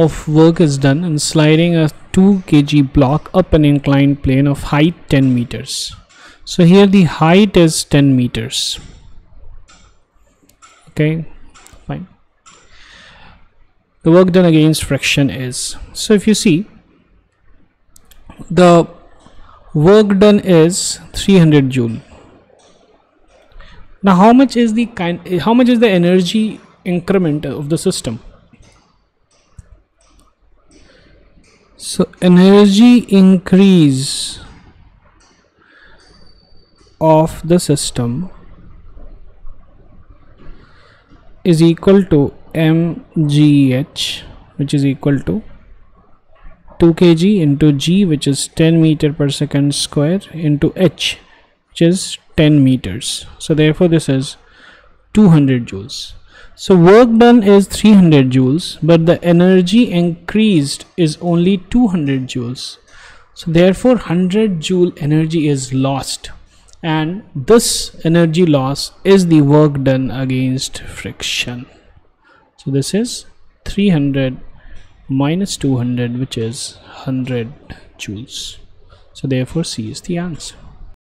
of work is done in sliding a 2 kg block up an inclined plane of height 10 meters. So here the height is 10 meters. Okay, fine. The work done against friction is, so if you see, the work done is 300 joule. Now how much is the energy increment of the system? So energy increase of the system is equal to mgh, which is equal to 2 kg into g, which is 10 meter per second square, into h, which is 10 meters. So therefore this is 200 joules. So work done is 300 joules, but the energy increased is only 200 joules. So therefore 100 joule energy is lost, and this energy loss is the work done against friction. So this is 300 minus 200, which is 100 joules. So therefore C is the answer.